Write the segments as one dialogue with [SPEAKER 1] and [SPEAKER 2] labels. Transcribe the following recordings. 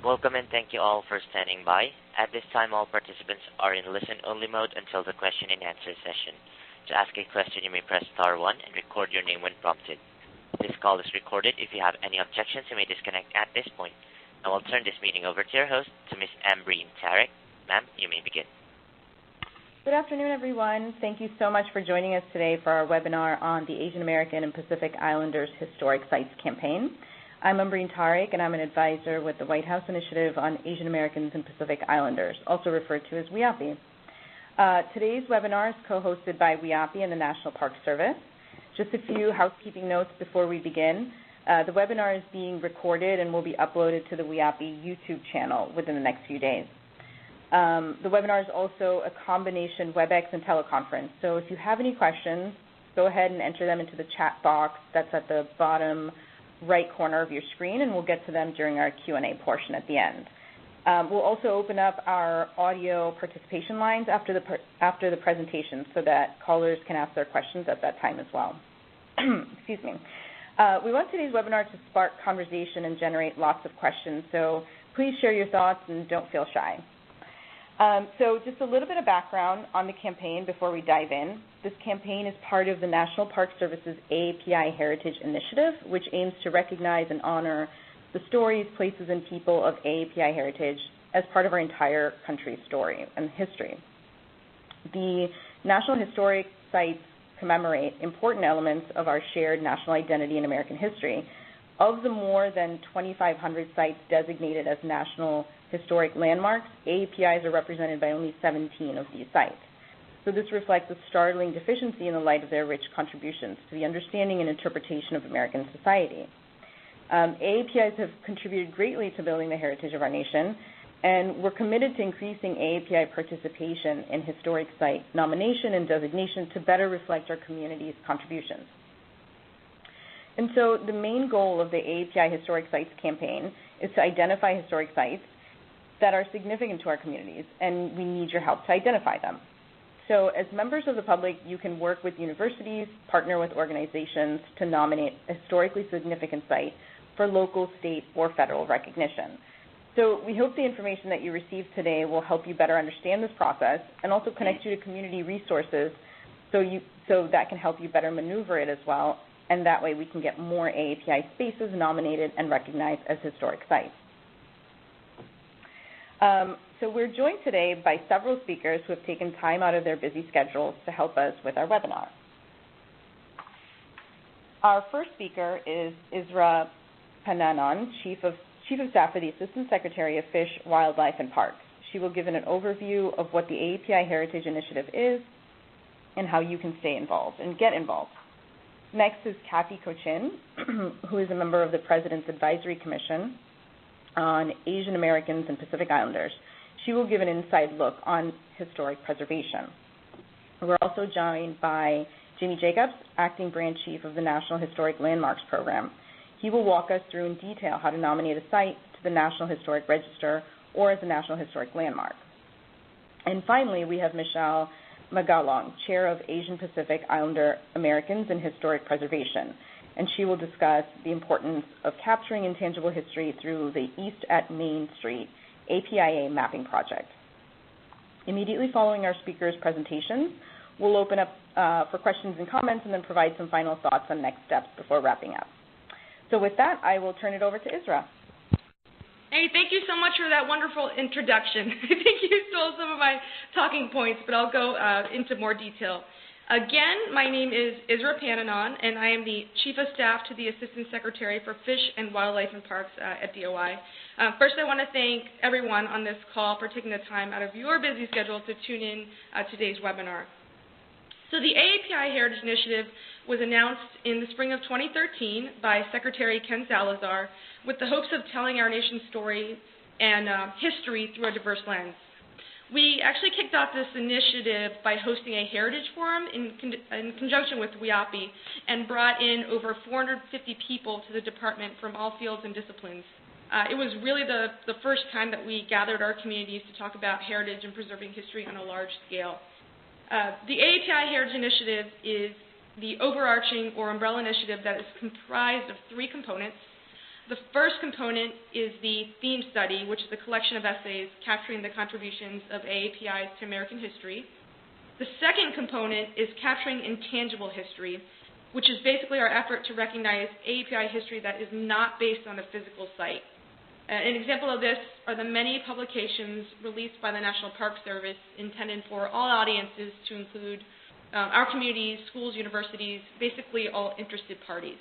[SPEAKER 1] Welcome and thank you all for standing by. At this time, all participants are in listen-only mode until the question and answer session. To ask a question, you may press star 1 and record your name when prompted. This call is recorded. If you have any objections, you may disconnect at this point. I will turn this meeting over to your host, to Ms. Ambreen. Tariq, ma'am, you may begin.
[SPEAKER 2] Good afternoon, everyone. Thank you so much for joining us today for our webinar on the Asian American and Pacific Islanders Historic Sites Campaign. I'm Ambreen Tariq, and I'm an advisor with the White House Initiative on Asian Americans and Pacific Islanders, also referred to as WIAPI. Today's webinar is co-hosted by WIAPI and the National Park Service. Just a few housekeeping notes before we begin. The webinar is being recorded and will be uploaded to the WIAPI YouTube channel within the next few days. The webinar is also a combination WebEx and teleconference. So if you have any questions, go ahead and enter them into the chat box that's at the bottom right corner of your screen, and we'll get to them during our Q&A portion at the end. We'll also open up our audio participation lines after the presentation so that callers can ask their questions at that time as well. Excuse me. We want today's webinar to spark conversation and generate lots of questions, so please share your thoughts and don't feel shy. So just a little bit of background on the campaign before we dive in. This campaign is part of the National Park Service's AAPI Heritage Initiative, which aims to recognize and honor the stories, places, and people of AAPI heritage as part of our entire country's story and history. The National Historic Sites commemorate important elements of our shared national identity in American history. Of the more than 2,500 sites designated as National Historic Landmarks, AAPIs are represented by only 17 of these sites. So this reflects a startling deficiency in the light of their rich contributions to the understanding and interpretation of American society. AAPIs have contributed greatly to building the heritage of our nation, and we're committed to increasing AAPI participation in historic site nomination and designation to better reflect our community's contributions. And so the main goal of the AAPI Historic Sites campaign is to identify historic sites that are significant to our communities, and we need your help to identify them. So as members of the public, you can work with universities, partner with organizations to nominate a historically significant site for local, state, or federal recognition. So we hope the information that you receive today will help you better understand this process and also connect you to community resources so that can help you better maneuver it as well, and that way we can get more AAPI spaces nominated and recognized as historic sites. So we're joined today by several speakers who have taken time out of their busy schedules to help us with our webinar. Our first speaker is Isra Pananon, Chief of Staff for the Assistant Secretary of Fish, Wildlife, and Parks. She will give an overview of what the AAPI Heritage Initiative is and how you can stay involved and get involved. Next is Kathy Cochin, who is a member of the President's Advisory Commission on Asian Americans and Pacific Islanders. She will give an inside look on historic preservation. We're also joined by Jamie Jacobs, Acting Branch Chief of the National Historic Landmarks Program. He will walk us through in detail how to nominate a site to the National Historic Register or as a National Historic Landmark. And finally, we have Michelle Magalong, Chair of Asian Pacific Islander Americans and Historic Preservation, and she will discuss the importance of capturing intangible history through the East at Main Street APIA mapping project. Immediately following our speakers' presentations, we'll open up for questions and comments and then provide some final thoughts on next steps before wrapping up. So with that, I will turn it over to Isra.
[SPEAKER 3] Hey, thank you so much for that wonderful introduction. I think you stole some of my talking points, but I'll go into more detail. Again, my name is Isra Pananon, and I am the Chief of Staff to the Assistant Secretary for Fish and Wildlife and Parks at DOI. First, I want to thank everyone on this call for taking the time out of your busy schedule to tune in today's webinar. So the AAPI Heritage Initiative was announced in the spring of 2013 by Secretary Ken Salazar with the hopes of telling our nation's story and history through a diverse lens. We actually kicked off this initiative by hosting a heritage forum in conjunction with WIAPI and brought in over 450 people to the department from all fields and disciplines. It was really the first time that we gathered our communities to talk about heritage and preserving history on a large scale. The AAPI Heritage Initiative is the overarching or umbrella initiative that is comprised of 3 components. The first component is the theme study, which is a collection of essays capturing the contributions of AAPIs to American history. The second component is capturing intangible history, which is basically our effort to recognize AAPI history that is not based on a physical site. An example of this are the many publications released by the National Park Service intended for all audiences to include our communities, schools, universities, basically all interested parties.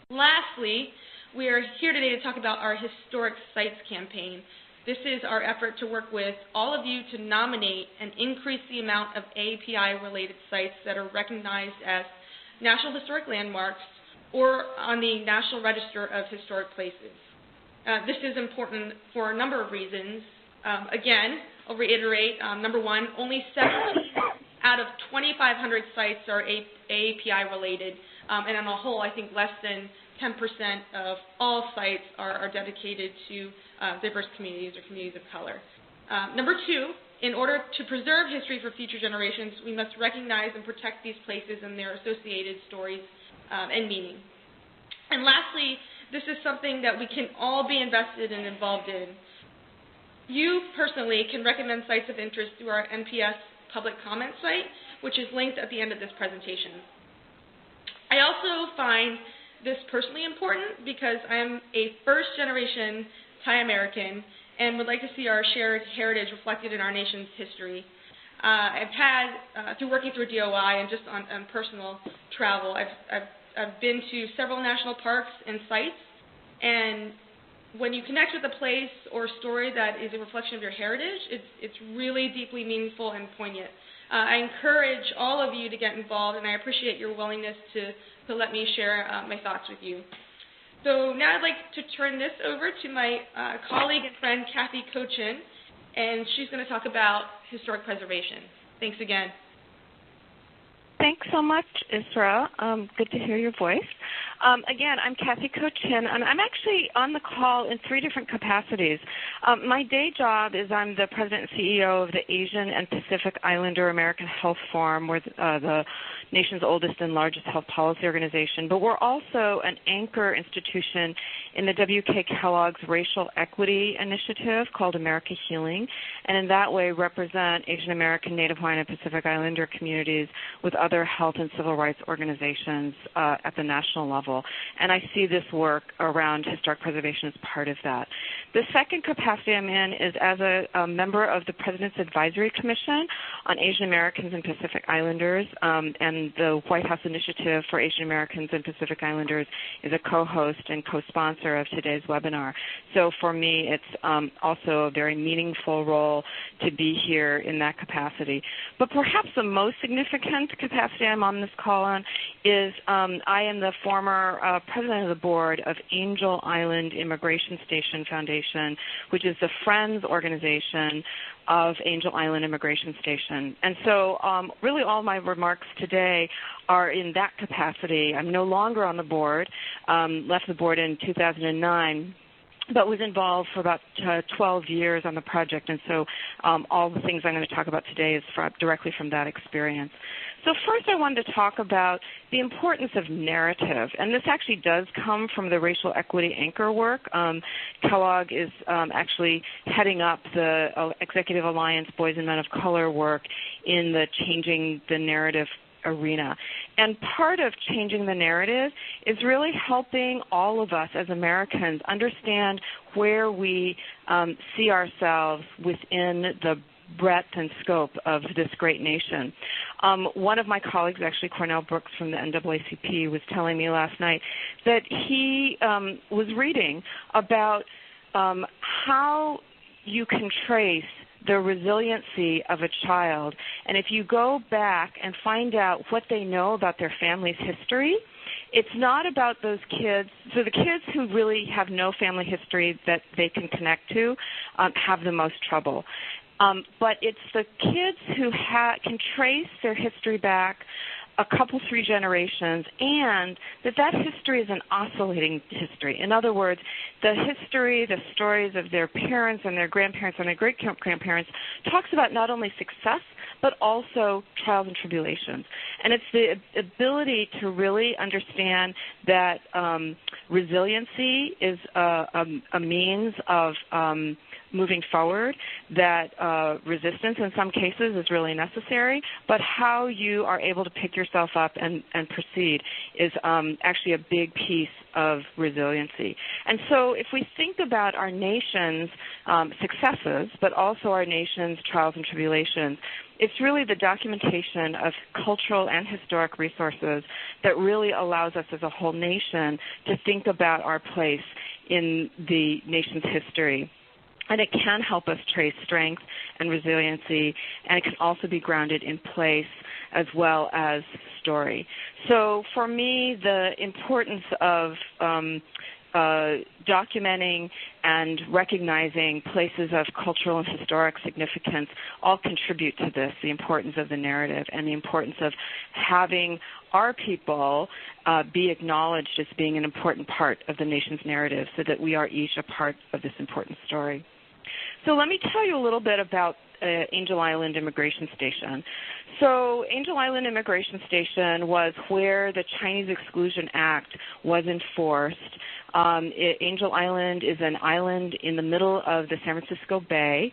[SPEAKER 3] Lastly, we are here today to talk about our Historic Sites campaign. This is our effort to work with all of you to nominate and increase the amount of AAPI-related sites that are recognized as National Historic Landmarks or on the National Register of Historic Places. This is important for a number of reasons. Again, I'll reiterate, number one, only 17 out of 2,500 sites are AAPI-related, and on the whole, I think less than 10% of all sites are dedicated to diverse communities or communities of color. Number two, in order to preserve history for future generations, we must recognize and protect these places and their associated stories and meaning. And lastly, this is something that we can all be invested and involved in. You personally can recommend sites of interest through our NPS public comment site, which is linked at the end of this presentation. I also find this personally important because I am a first-generation Thai American and would like to see our shared heritage reflected in our nation's history. I've had, through working through DOI and just on personal travel, I've been to several national parks and sites, and when you connect with a place or story that is a reflection of your heritage, it's really deeply meaningful and poignant. I encourage all of you to get involved, and I appreciate your willingness to let me share my thoughts with you. So now I'd like to turn this over to my colleague and friend, Kathy Cochin, and she's going to talk about historic preservation. Thanks again.
[SPEAKER 4] Thanks so much, Isra. Good to hear your voice. Again, I'm Kathy Cochin, and I'm actually on the call in 3 different capacities. My day job is I'm the president and CEO of the Asian and Pacific Islander American Health Forum. We're the nation's oldest and largest health policy organization, but we're also an anchor institution in the W.K. Kellogg's Racial Equity Initiative called America Healing, and in that way represent Asian American, Native Hawaiian, and Pacific Islander communities with other health and civil rights organizations at the national level. And I see this work around historic preservation as part of that. The second capacity I'm in is as a member of the President's Advisory Commission on Asian Americans and Pacific Islanders, and the White House Initiative for Asian Americans and Pacific Islanders is a co-host and co-sponsor of today's webinar. So for me, it's also a very meaningful role to be here in that capacity. But perhaps the most significant capacity I'm on this call on is I am the former president of the board of Angel Island Immigration Station Foundation, which is the Friends organization of Angel Island Immigration Station. And so really all my remarks today are in that capacity. I'm no longer on the board, left the board in 2009, but was involved for about 12 years on the project, and so all the things I'm going to talk about today is directly from that experience. So first I wanted to talk about the importance of narrative, and this actually does come from the racial equity anchor work. Kellogg is actually heading up the Executive Alliance Boys and Men of Color work in the Changing the Narrative arena. And part of changing the narrative is really helping all of us as Americans understand where we see ourselves within the breadth and scope of this great nation. One of my colleagues, actually Cornell Brooks from the NAACP, was telling me last night that he was reading about how you can trace the resiliency of a child, and if you go back and find out what they know about their family's history, it's not about those kids. So the kids who really have no family history that they can connect to have the most trouble. But it's the kids who can trace their history back a couple, 3 generations, and that history is an oscillating history. In other words, the history, the stories of their parents and their grandparents and their great-grandparents talks about not only success, but also trials and tribulations. And it's the ability to really understand that resiliency is a means of moving forward, that resistance in some cases is really necessary, but how you are able to pick yourself up and proceed is actually a big piece of resiliency. And so if we think about our nation's successes, but also our nation's trials and tribulations, it's really the documentation of cultural and historic resources that really allows us as a whole nation to think about our place in the nation's history. And it can help us trace strength and resiliency, and it can also be grounded in place as well as story. So for me, the importance of documenting and recognizing places of cultural and historic significance all contribute to this, the importance of the narrative and the importance of having our people be acknowledged as being an important part of the nation's narrative so that we are each a part of this important story. So let me tell you a little bit about Angel Island Immigration Station. So Angel Island Immigration Station was where the Chinese Exclusion Act was enforced. Angel Island is an island in the middle of the San Francisco Bay.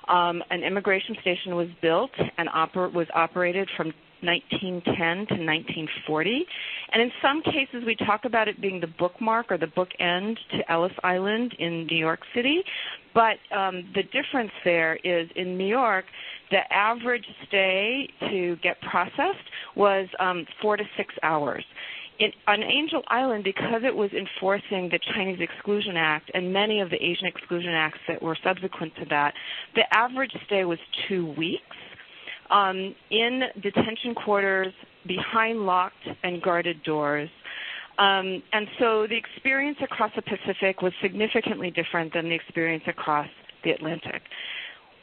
[SPEAKER 4] An immigration station was built and was operated from 1910 to 1940. And in some cases, we talk about it being the bookmark or the bookend to Ellis Island in New York City. But the difference there is in New York, the average stay to get processed was 4 to 6 hours. On Angel Island, because it was enforcing the Chinese Exclusion Act and many of the Asian Exclusion Acts that were subsequent to that, the average stay was 2 weeks. In detention quarters behind locked and guarded doors. And so the experience across the Pacific was significantly different than the experience across the Atlantic.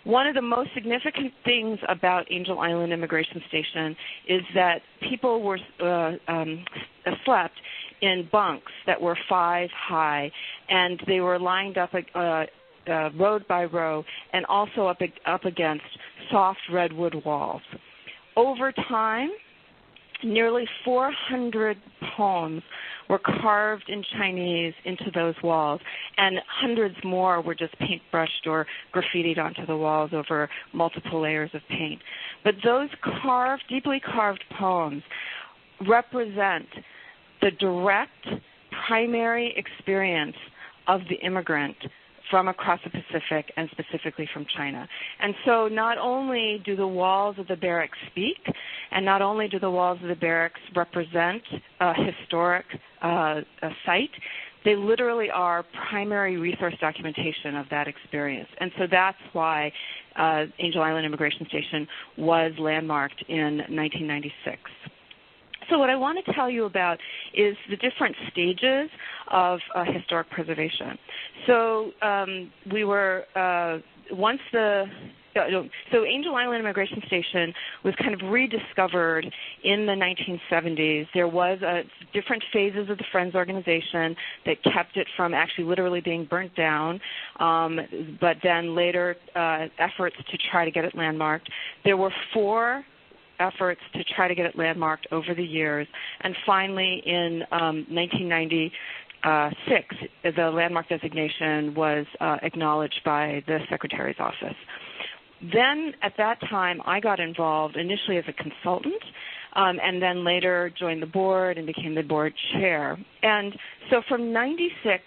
[SPEAKER 4] One of the most significant things about Angel Island Immigration Station is that people were slept in bunks that were 5 high, and they were lined up row by row, and also up against soft redwood walls. Over time, nearly 400 poems were carved in Chinese into those walls, and hundreds more were just paintbrushed or graffitied onto the walls over multiple layers of paint. But those deeply carved poems represent the direct primary experience of the immigrant from across the Pacific and specifically from China. And so not only do the walls of the barracks speak, and not only do the walls of the barracks represent a historic site, they literally are primary resource documentation of that experience. And so that's why Angel Island Immigration Station was landmarked in 1996. So what I want to tell you about is the different stages of historic preservation. So so Angel Island Immigration Station was kind of rediscovered in the 1970s. There was different phases of the Friends organization that kept it from actually literally being burnt down, but then later efforts to try to get it landmarked. There were 4 efforts to try to get it landmarked over the years, and finally in 1996, the landmark designation was acknowledged by the Secretary's office. Then at that time, I got involved initially as a consultant, and then later joined the board and became the board chair. And so from 96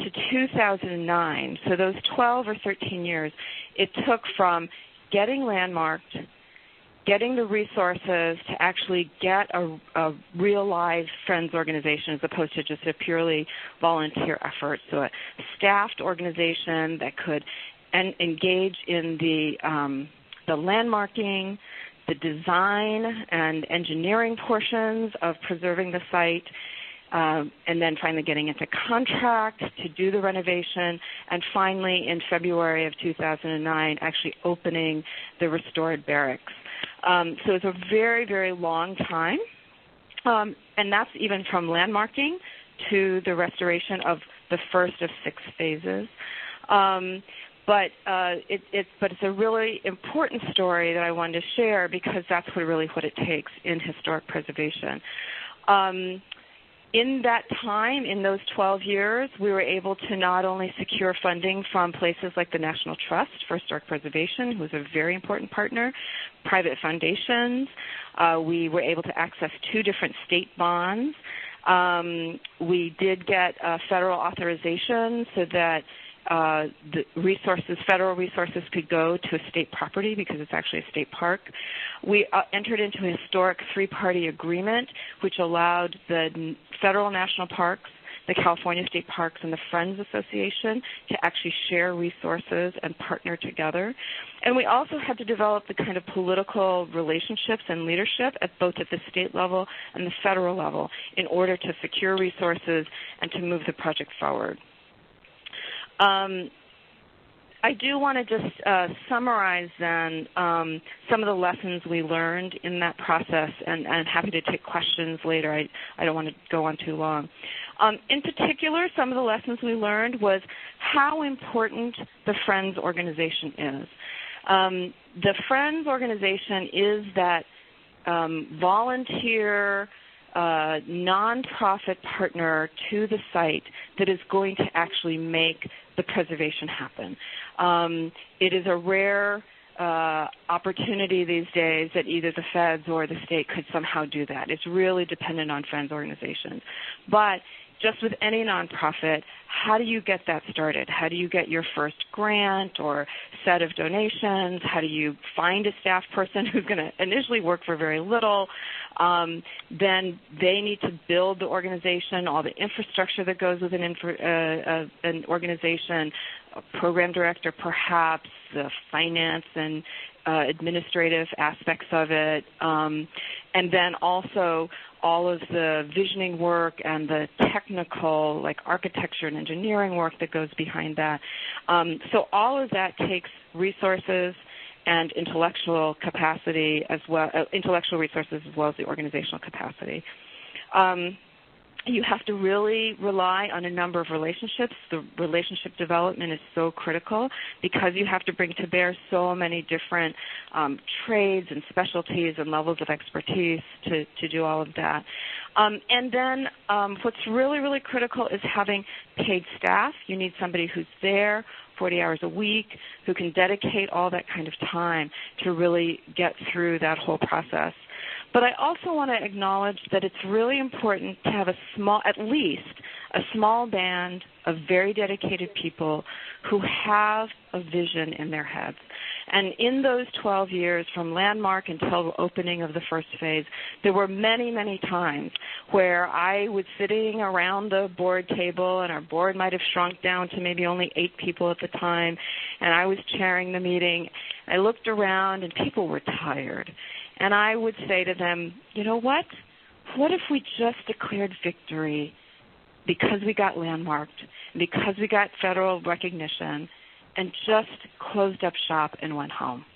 [SPEAKER 4] to 2009, so those 12 or 13 years, it took from getting landmarked, getting the resources to actually get a real live Friends organization as opposed to just a purely volunteer effort. So a staffed organization that could engage in the landmarking, the design and engineering portions of preserving the site, and then finally getting into contract to do the renovation, and finally in February of 2009 actually opening the restored barracks. So it's a very, very long time And that's even from landmarking to the restoration of the first of 6 phases. But it's a really important story that I wanted to share because that's what it takes in historic preservation. In that time, in those 12 years, we were able to not only secure funding from places like the National Trust for Historic Preservation, who is a very important partner, private foundations. We were able to access 2 different state bonds. We did get federal authorization so that the federal resources could go to a state property because it's actually a state park. We entered into a historic 3-party agreement which allowed the federal national parks, the California State Parks, and the Friends Association to actually share resources and partner together. And we also had to develop the kind of political relationships and leadership both at the state level and the federal level in order to secure resources and to move the project forward. I do want to just summarize then some of the lessons we learned in that process, and happy to take questions later. I don't want to go on too long. In particular, some of the lessons we learned was how important the Friends organization is. The Friends organization is that volunteer nonprofit partner to the site that is going to actually make the preservation happen. It is a rare opportunity these days that either the feds or the state could somehow do that. It's really dependent on Friends organizations. But just with any nonprofit, how do you get that started? How do you get your first grant or set of donations? How do you find a staff person who's going to initially work for very little? Then they need to build the organization, all the infrastructure that goes with an organization, a program director perhaps, the finance and administrative aspects of it, and then also all of the visioning work and the technical, like architecture and engineering work that goes behind that. So all of that takes resources and intellectual capacity as well, intellectual resources as well as the organizational capacity. You have to really rely on a number of relationships. The relationship development is so critical because you have to bring to bear so many different trades and specialties and levels of expertise to do all of that. And then what's really, really critical is having paid staff. You need somebody who's there 40 hours a week, who can dedicate all that kind of time to really get through that whole process. But I also want to acknowledge that it's really important to have at least a small band of very dedicated people who have a vision in their heads. And in those 12 years, from landmark until the opening of the first phase, there were many, many times where I was sitting around the board table, and our board might have shrunk down to maybe only 8 people at the time, and I was chairing the meeting. I looked around, and people were tired. And I would say to them, you know what? What if we just declared victory because we got landmarked, because we got federal recognition, and just closed up shop and went home?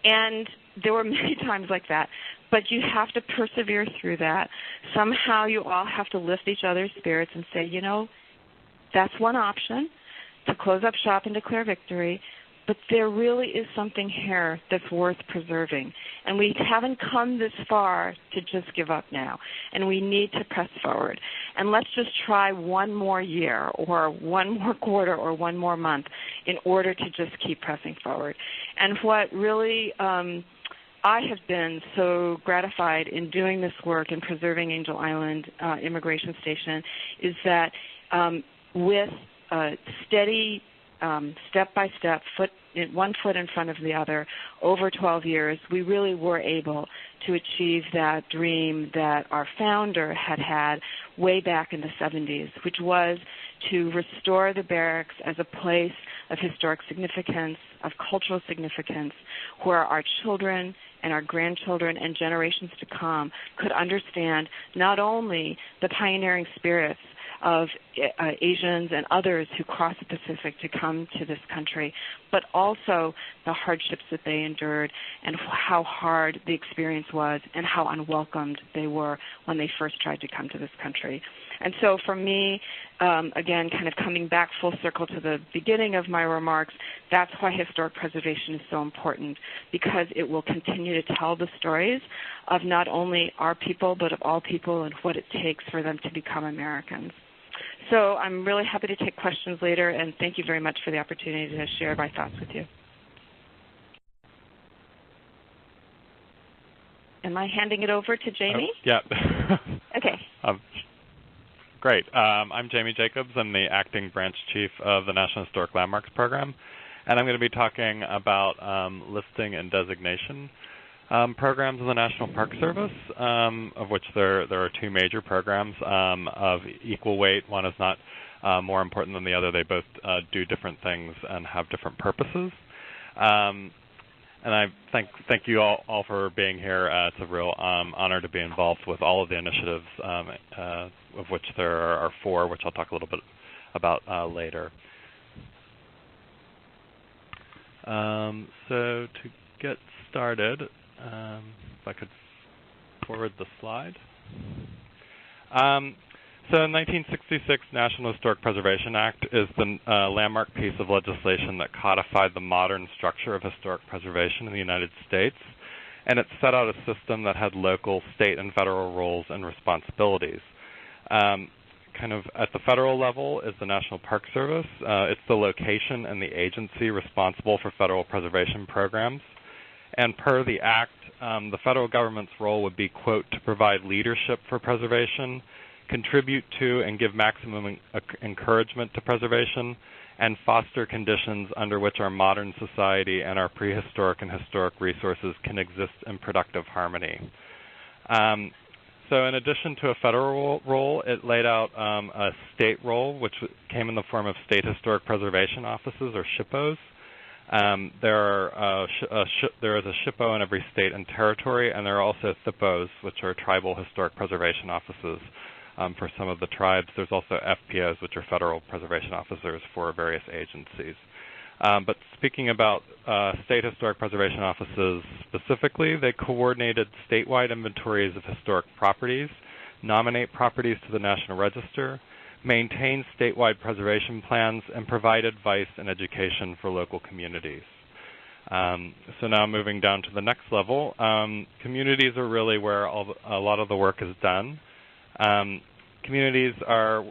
[SPEAKER 4] And there were many times like that. But you have to persevere through that. Somehow you all have to lift each other's spirits and say, you know, that's one option, to close up shop and declare victory. But there really is something here that's worth preserving. And we haven't come this far to just give up now. And we need to press forward. And let's just try one more year or one more quarter or one more month in order to just keep pressing forward. And what really I have been so gratified in doing this work in preserving Angel Island Immigration Station is that with steady step-by-step, one foot in front of the other, over 12 years, we really were able to achieve that dream that our founder had way back in the 70s, which was to restore the barracks as a place of historic significance, of cultural significance, where our children and our grandchildren and generations to come could understand not only the pioneering spirits of Asians and others who crossed the Pacific to come to this country, but also the hardships that they endured and how hard the experience was and how unwelcomed they were when they first tried to come to this country. And so for me, again, kind of coming back full circle to the beginning of my remarks, that's why historic preservation is so important, because it will continue to tell the stories of not only our people, but of all people and what it takes for them to become Americans. So I'm really happy to take questions later, and thank you very much for the opportunity to share my thoughts with you. Am I handing it over to Jamie?
[SPEAKER 5] Yeah.
[SPEAKER 4] Okay.
[SPEAKER 5] Great. I'm Jamie Jacobs. I'm the acting branch chief of the National Historic Landmarks Program, and I'm going to be talking about listing and designation programs in the National Park Service, of which there are two major programs of equal weight. One is not more important than the other. They both do different things and have different purposes. And I thank you all for being here. It's a real honor to be involved with all of the initiatives, of which there are four, which I'll talk a little bit about later. So to get started, if I could forward the slide. So the 1966 National Historic Preservation Act is the landmark piece of legislation that codified the modern structure of historic preservation in the United States, and it set out a system that had local, state, and federal roles and responsibilities. Kind of at the federal level is the National Park Service. It's the location and the agency responsible for federal preservation programs. And per the Act, the federal government's role would be, quote, to provide leadership for preservation, contribute to and give maximum encouragement to preservation, and foster conditions under which our modern society and our prehistoric and historic resources can exist in productive harmony. So in addition to a federal role, it laid out a state role, which came in the form of state historic preservation offices, or SHPOs. There is a SHPO in every state and territory, and there are also THPOs, which are tribal historic preservation offices for some of the tribes. There's also FPOs, which are federal preservation officers for various agencies. But speaking about state historic preservation offices specifically, they coordinated statewide inventories of historic properties, nominate properties to the National Register, maintain statewide preservation plans, and provide advice and education for local communities. So now moving down to the next level, communities are really where a lot of the work is done. Communities are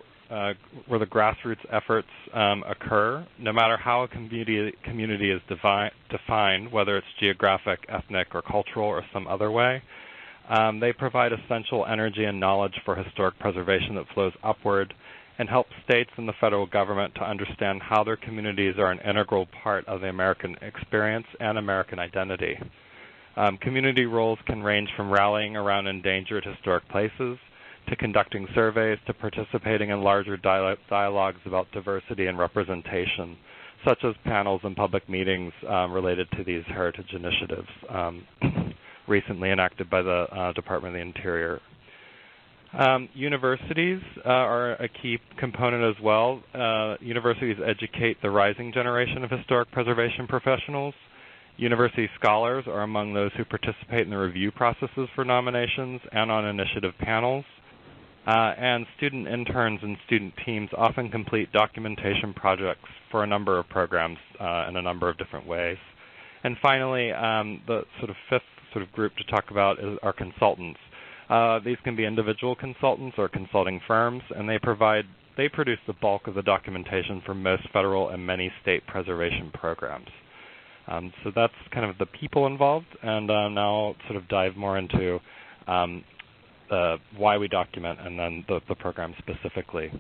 [SPEAKER 5] where the grassroots efforts occur, no matter how a community is defined, whether it's geographic, ethnic, or cultural, or some other way. They provide essential energy and knowledge for historic preservation that flows upward and help states and the federal government to understand how their communities are an integral part of the American experience and American identity. Community roles can range from rallying around endangered historic places to conducting surveys, to participating in larger dialogues about diversity and representation, such as panels and public meetings related to these heritage initiatives recently enacted by the Department of the Interior. Universities are a key component as well. Universities educate the rising generation of historic preservation professionals. University scholars are among those who participate in the review processes for nominations and on initiative panels. And student interns and student teams often complete documentation projects for a number of programs in a number of different ways. And finally, the sort of fifth sort of group to talk about are consultants. These can be individual consultants or consulting firms, and they produce the bulk of the documentation for most federal and many state preservation programs. So that's kind of the people involved, and now I'll sort of dive more into why we document and then the program specifically.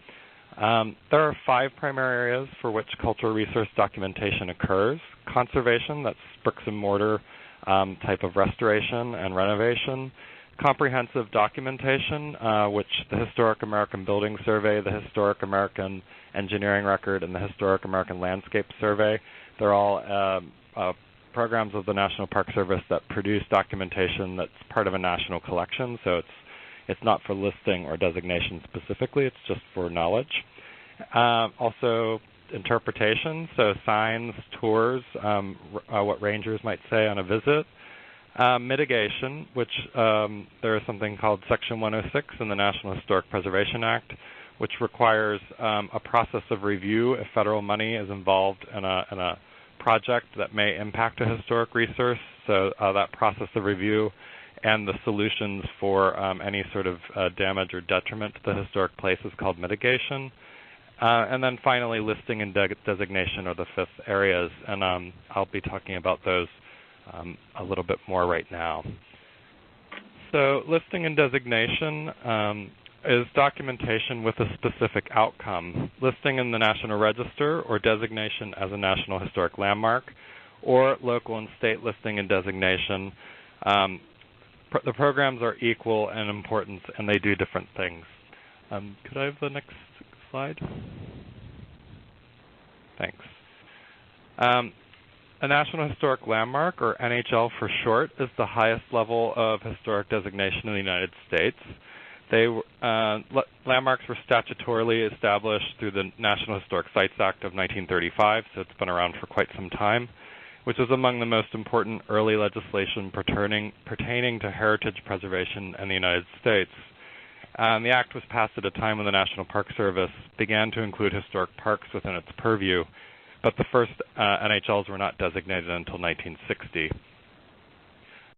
[SPEAKER 5] There are 5 primary areas for which cultural resource documentation occurs. Conservation, that's bricks and mortar type of restoration and renovation. Comprehensive documentation, which the Historic American Building Survey, the Historic American Engineering Record, and the Historic American Landscape Survey. They're all programs of the National Park Service that produce documentation that's part of a national collection, so it's not for listing or designation specifically, it's just for knowledge. Also interpretation, so signs, tours, what rangers might say on a visit. Mitigation, which there is something called Section 106 in the National Historic Preservation Act, which requires a process of review if federal money is involved in a project that may impact a historic resource. So that process of review and the solutions for any sort of damage or detriment to the historic place is called mitigation. And then finally, listing and designation are the fifth areas, and I'll be talking about those a little bit more right now. So listing and designation is documentation with a specific outcome. Listing in the National Register or designation as a National Historic Landmark, or local and state listing and designation. The programs are equal in importance and they do different things. Could I have the next slide? Thanks. A National Historic Landmark, or NHL for short, is the highest level of historic designation in the United States. Landmarks were statutorily established through the National Historic Sites Act of 1935, so it's been around for quite some time, which is among the most important early legislation pertaining to heritage preservation in the United States. The act was passed at a time when the National Park Service began to include historic parks within its purview, but the first NHLs were not designated until 1960.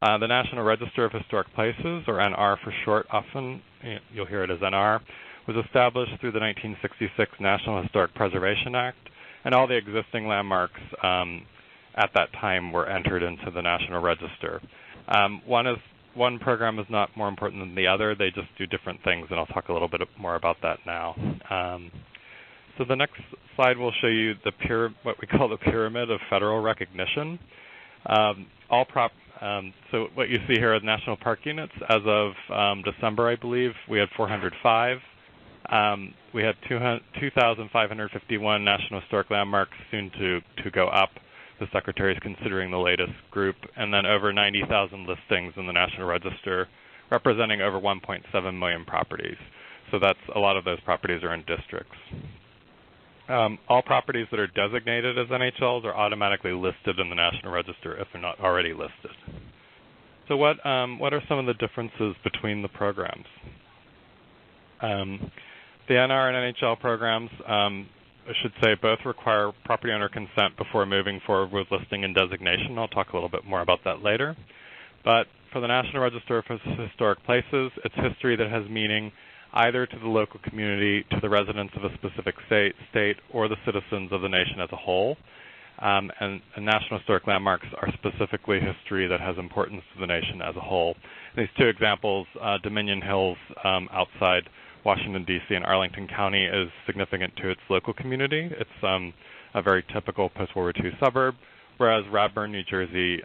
[SPEAKER 5] The National Register of Historic Places, or NR for short, often you'll hear it as NR, was established through the 1966 National Historic Preservation Act, and all the existing landmarks at that time were entered into the National Register. One program is not more important than the other. They just do different things, and I'll talk a little bit more about that now. So the next slide will show you what we call the pyramid of federal recognition. So what you see here are national park units. As of December, I believe, we had 405. We had 2,551 National Historic Landmarks, soon to go up. The Secretary is considering the latest group, and then over 90,000 listings in the National Register, representing over 1.7 million properties. So a lot of those properties are in districts. All properties that are designated as NHLs are automatically listed in the National Register if they're not already listed. So what are some of the differences between the programs? The NR and NHL programs, I should say, both require property owner consent before moving forward with listing and designation. I'll talk a little bit more about that later. But for the National Register of Historic Places, it's history that has meaning either to the local community, to the residents of a specific state, or the citizens of the nation as a whole. And National Historic Landmarks are specifically history that has importance to the nation as a whole. And these two examples, Dominion Hills outside Washington, D.C. and Arlington County is significant to its local community. It's a very typical post-World War II suburb, whereas Radburn, New Jersey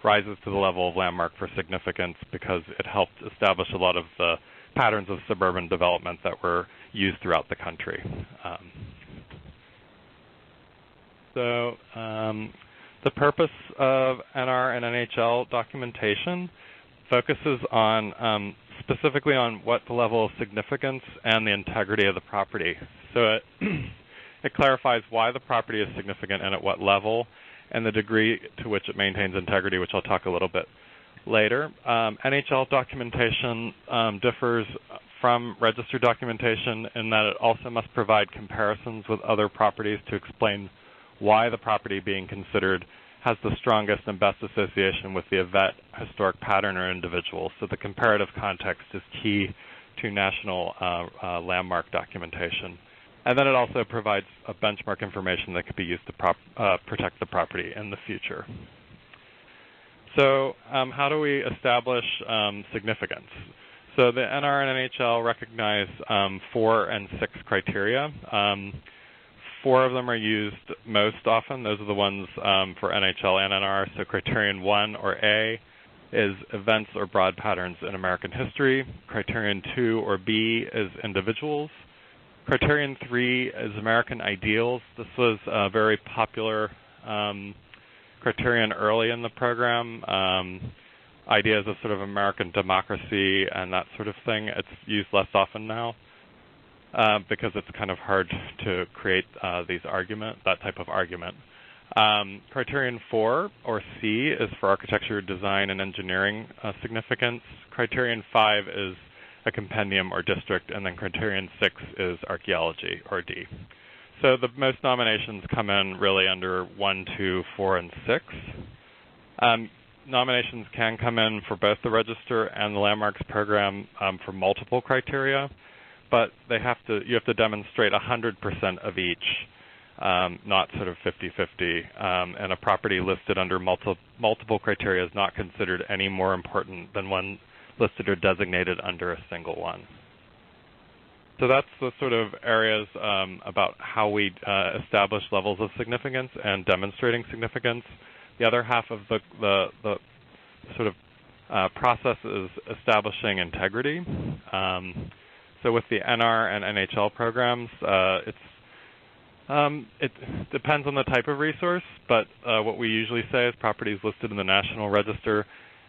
[SPEAKER 5] rises to the level of landmark for significance because it helped establish a lot of the patterns of suburban development that were used throughout the country. The purpose of NR and NHL documentation focuses on specifically on what the level of significance and the integrity of the property. So it clarifies why the property is significant and at what level, and the degree to which it maintains integrity, which I'll talk a little bit later. NHL documentation differs from register documentation in that it also must provide comparisons with other properties to explain why the property being considered has the strongest and best association with the event, historic pattern, or individual. So the comparative context is key to national landmark documentation. And then it also provides a benchmark information that could be used to protect the property in the future. So how do we establish significance? So the NR and NHL recognize 4 and 6 criteria. 4 of them are used most often. Those are the ones for NHL and NR. So criterion 1, or A, is events or broad patterns in American history. Criterion 2, or B, is individuals. Criterion 3 is American ideals. This was a very popular criterion early in the program. Ideas of sort of American democracy and that sort of thing. It's used less often now. because it's kind of hard to create that type of argument. Criterion 4, or C, is for architecture, design, and engineering significance. Criterion 5 is a compendium or district, and then Criterion 6 is archaeology, or D. So the most nominations come in really under 1, 2, 4, and 6. Nominations can come in for both the Register and the Landmarks program for multiple criteria, but you have to demonstrate 100% of each, not sort of 50-50. And a property listed under multiple criteria is not considered any more important than one listed or designated under a single one. So that's the sort of areas about how we establish levels of significance and demonstrating significance. The other half of the sort of process is establishing integrity. So with the NR and NHL programs, it depends on the type of resource, but what we usually say is properties listed in the National Register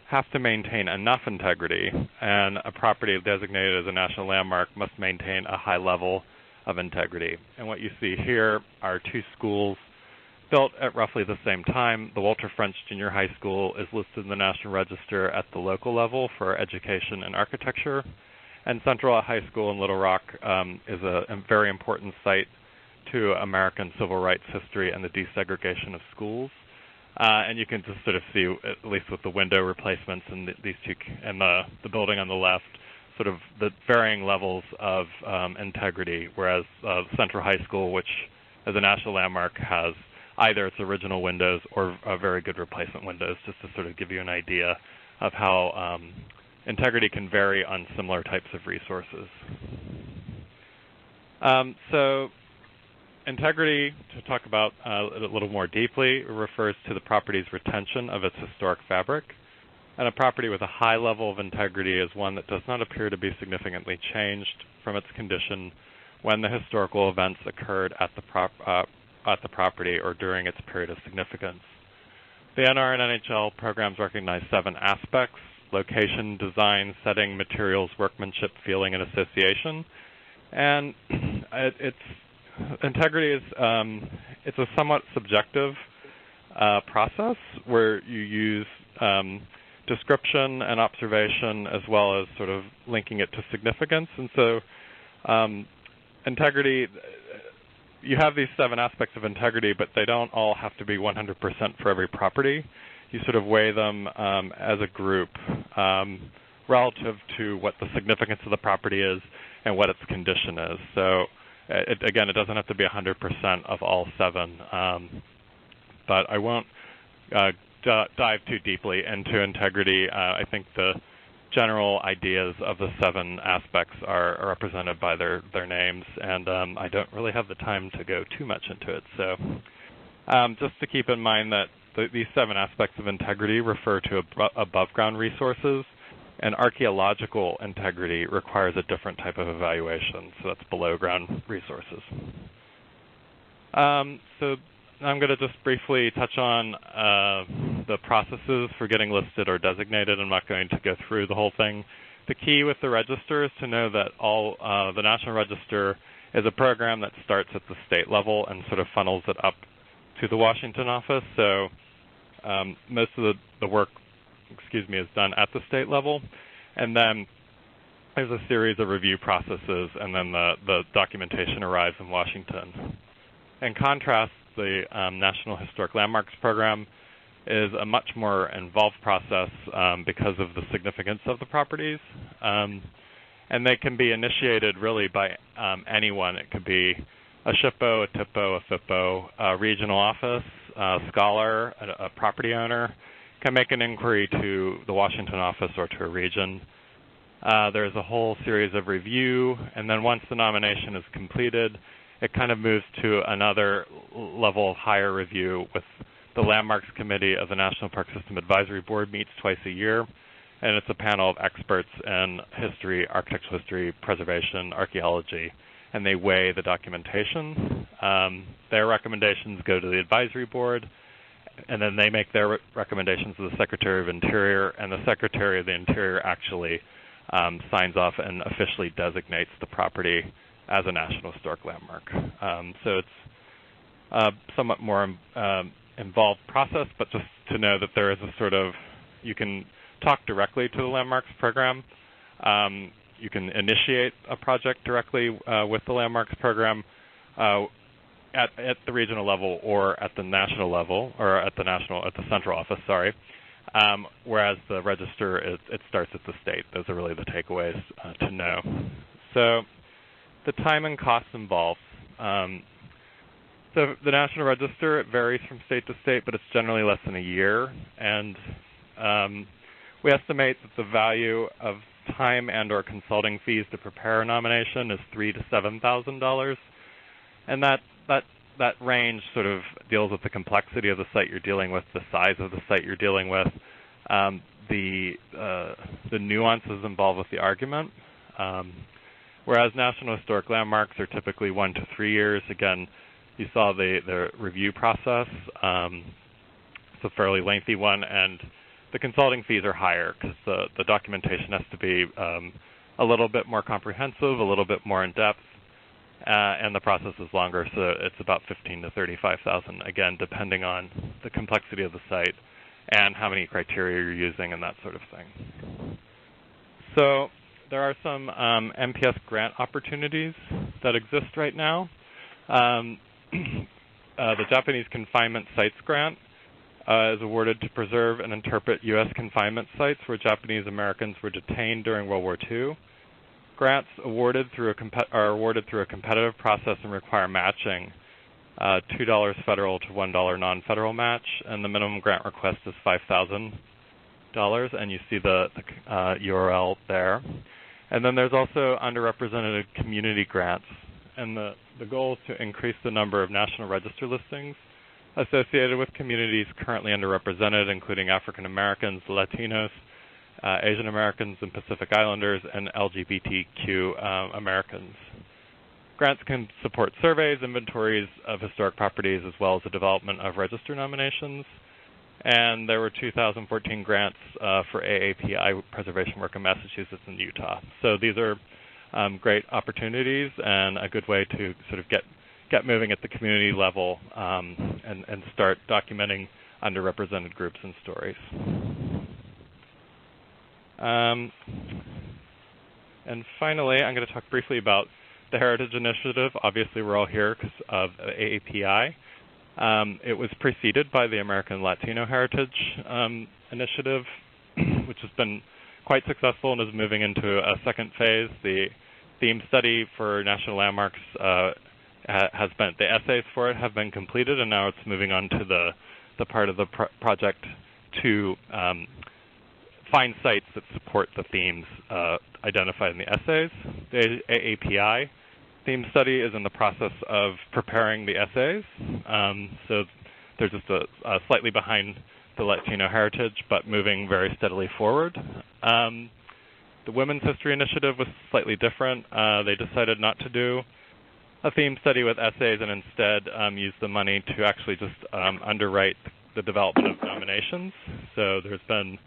[SPEAKER 5] have to maintain enough integrity, and a property designated as a national landmark must maintain a high level of integrity. And what you see here are two schools built at roughly the same time. The Walter French Junior High School is listed in the National Register at the local level for education and architecture, and Central High School in Little Rock is a very important site to American civil rights history and the desegregation of schools. And you can just sort of see, at least with the window replacements and these two, and the building on the left, sort of the varying levels of integrity, whereas Central High School, which as a national landmark has either its original windows or very good replacement windows, just to sort of give you an idea of how integrity can vary on similar types of resources. So integrity, to talk about a little more deeply, refers to the property's retention of its historic fabric. And a property with a high level of integrity is one that does not appear to be significantly changed from its condition when the historical events occurred at the property or during its period of significance. The NR and NHL programs recognize 7 aspects: location, design, setting, materials, workmanship, feeling, and association. And integrity is it's a somewhat subjective process where you use description and observation as well as sort of linking it to significance. And so integrity, you have these 7 aspects of integrity, but they don't all have to be 100% for every property. You sort of weigh them as a group relative to what the significance of the property is and what its condition is. So again, it doesn't have to be 100% of all 7, but I won't dive too deeply into integrity. I think the general ideas of the 7 aspects are represented by their names, and I don't really have the time to go too much into it. So just to keep in mind that these 7 aspects of integrity refer to above-ground resources, and archaeological integrity requires a different type of evaluation, so that's below-ground resources. So I'm going to just briefly touch on the processes for getting listed or designated. I'm not going to go through the whole thing. The key with the register is to know that the National Register is a program that starts at the state level and sort of funnels it up to the Washington office. So most of the work is done at the state level, and then there's a series of review processes, and then the documentation arrives in Washington. In contrast, the National Historic Landmarks Program is a much more involved process because of the significance of the properties, and they can be initiated really by anyone. It could be a SHPO, a TIPO, a FIPO, a regional office, a scholar, a property owner can make an inquiry to the Washington office or to a region. There's a whole series of review, and then once the nomination is completed, it kind of moves to another level of higher review with the Landmarks Committee of the National Park System Advisory Board meets twice a year, and it's a panel of experts in history, architectural history, preservation, archaeology, and they weigh the documentation. Their recommendations go to the advisory board, and then they make their recommendations to the Secretary of Interior, and the Secretary of the Interior actually signs off and officially designates the property as a National Historic Landmark. So it's a somewhat more involved process, but just to know that there is a sort of, you can talk directly to the Landmarks program. You can initiate a project directly with the Landmarks program at the regional level or at the national level, or at the central office, sorry. Whereas the register, it starts at the state. Those are really the takeaways to know. So the time and costs involved. So the National Register, it varies from state to state, but it's generally less than a year. And we estimate that the value of time and or consulting fees to prepare a nomination is $3,000 to $7,000. And that range sort of deals with the complexity of the site you're dealing with, the size of the site you're dealing with, the nuances involved with the argument. Whereas National Historic Landmarks are typically 1 to 3 years. Again, you saw the review process. It's a fairly lengthy one, and the consulting fees are higher because the documentation has to be a little bit more comprehensive, a little bit more in-depth, and the process is longer, so it's about $15,000 to $35,000, again, depending on the complexity of the site and how many criteria you're using and that sort of thing. So there are some MPS grant opportunities that exist right now. The Japanese Confinement Sites Grant is awarded to preserve and interpret U.S. confinement sites where Japanese Americans were detained during World War II. Grants awarded are awarded through a competitive process and require matching, $2 federal to $1 non-federal match, and the minimum grant request is $5,000, and you see the URL there. And then there's also underrepresented community grants, and the goal is to increase the number of National Register listings associated with communities currently underrepresented, including African Americans, Latinos, Asian Americans and Pacific Islanders, and LGBTQ Americans. Grants can support surveys, inventories of historic properties, as well as the development of register nominations. And there were 2014 grants for AAPI preservation work in Massachusetts and Utah. So these are great opportunities and a good way to sort of get moving at the community level and start documenting underrepresented groups and stories. And finally, I'm going to talk briefly about the Heritage Initiative. Obviously, we're all here because of AAPI. It was preceded by the American Latino Heritage Initiative, which has been quite successful and is moving into a second phase. The theme study for National Landmarks has been, the essays for it have been completed, and now it's moving on to the part of the project to find sites that support the themes identified in the essays. The AAPI theme study is in the process of preparing the essays. So they're just slightly behind the Latino heritage, but moving very steadily forward. The Women's History Initiative was slightly different. They decided not to do a theme study with essays and instead use the money to actually just underwrite the development of nominations. So there's been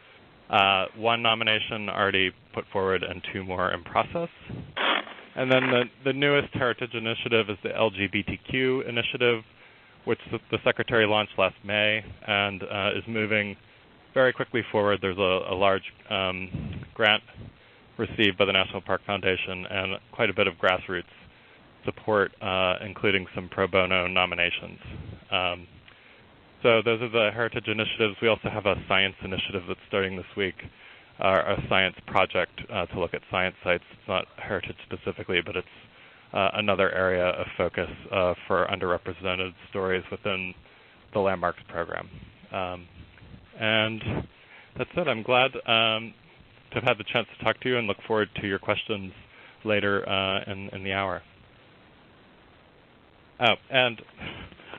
[SPEAKER 5] one nomination already put forward and 2 more in process. And then the newest Heritage Initiative is the LGBTQ Initiative, which the Secretary launched last May and is moving very quickly forward. There's a large grant received by the National Park Foundation and quite a bit of grassroots support, including some pro bono nominations. So those are the Heritage Initiatives. We also have a science initiative that's starting this week, a science project to look at science sites. It's not heritage specifically, but it's another area of focus for underrepresented stories within the Landmarks program. And that's it. I'm glad to have had the chance to talk to you and look forward to your questions later in the hour. Oh, and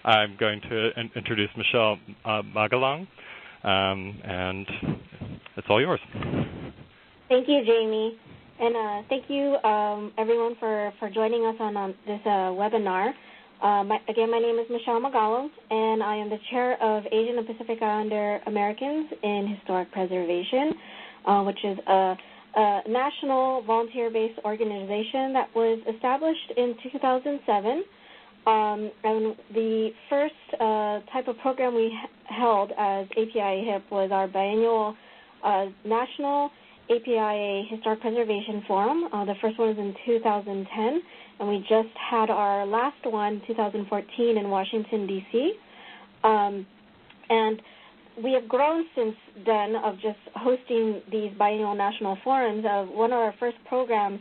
[SPEAKER 5] I'm going to introduce Michelle Magalong, and it's all yours.
[SPEAKER 6] Thank you, Jamie. And thank you, everyone, for joining us on this webinar. Again, my name is Michelle Magalong, and I am the chair of Asian and Pacific Islander Americans in Historic Preservation, which is a a national volunteer-based organization that was established in 2007. And the first type of program we held as API HIP was our biannual National API Historic Preservation Forum. The first one was in 2010, and we just had our last one, 2014, in Washington, D.C. And we have grown since then of just hosting these biennial national forums. One of our first programs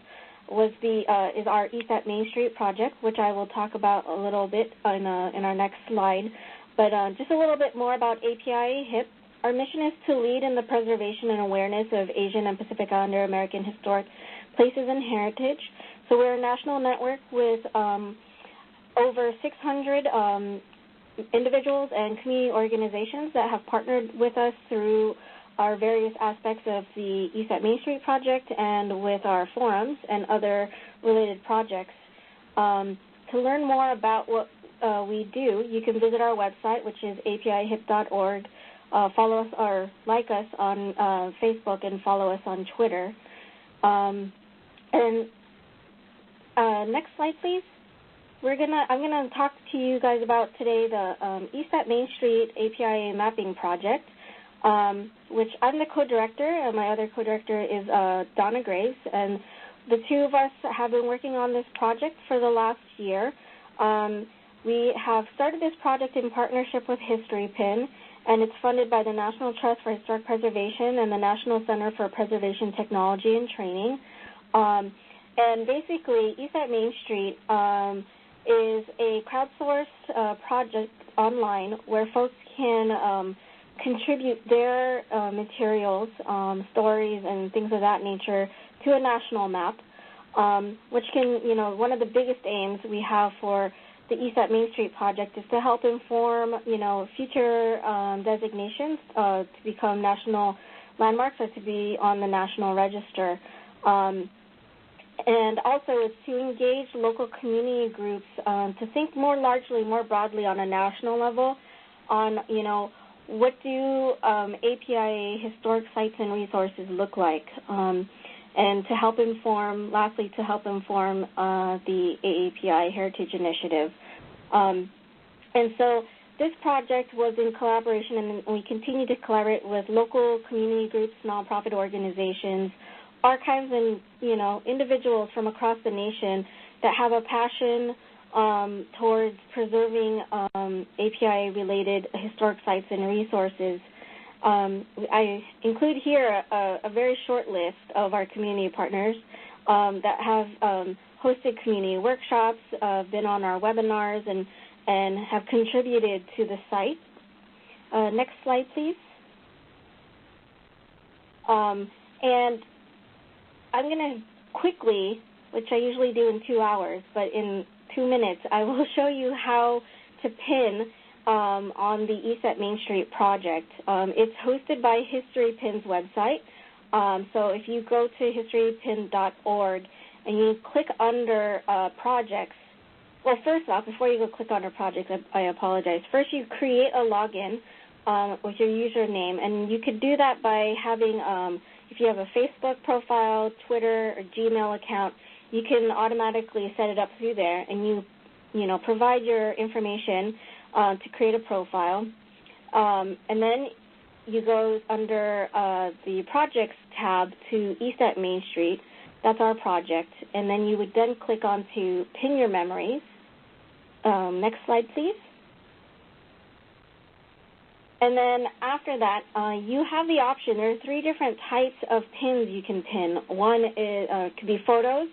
[SPEAKER 6] was is our East at Main Street project, which I will talk about a little bit in our next slide. But just a little bit more about API HIP. Our mission is to lead in the preservation and awareness of Asian and Pacific Islander American historic places and heritage. So we're a national network with over 600 individuals and community organizations that have partnered with us through our various aspects of the East at Main Street project and with our forums and other related projects. To learn more about what we do, you can visit our website, which is apihip.org. Follow us or like us on Facebook and follow us on Twitter. Next slide, please. I'm gonna talk to you guys about today the East at Main Street API mapping project, which I'm the co-director, and my other co-director is Donna Graves, and the two of us have been working on this project for the last year. We have started this project in partnership with History Pin, and it's funded by the National Trust for Historic Preservation and the National Center for Preservation Technology and Training. And basically, East at Main Street is a crowdsourced project online where folks can contribute their materials, stories, and things of that nature to a national map, which can, one of the biggest aims we have for the East at Main Street project is to help inform, future designations to become national landmarks or to be on the National Register. And also it's to engage local community groups to think more broadly on a national level on, what do API historic sites and resources look like, and to help inform, lastly, the AAPI Heritage Initiative. And so this project was in collaboration, and we continue to collaborate with local community groups, nonprofit organizations, archives, and, individuals from across the nation that have a passion towards preserving API-related historic sites and resources. I include here a very short list of our community partners that have hosted community workshops, been on our webinars, and have contributed to the site. Next slide, please. And I'm going to quickly, which I usually do in 2 hours, but in 2 minutes, I will show you how to pin on the East at Main Street project. It's hosted by History Pin's website. So if you go to historypin.org and you click under projects, well, first off, before you go click on our projects, I apologize. First, you create a login with your username, and you could do that by having, if you have a Facebook profile, Twitter, or Gmail account, you can automatically set it up through there, and you provide your information to create a profile. And then you go under the Projects tab to East at Main Street. That's our project. And then you would then click on to Pin Your Memories. Next slide, please. And then after that, you have the option. There are 3 different types of pins you can pin. One is could be photos,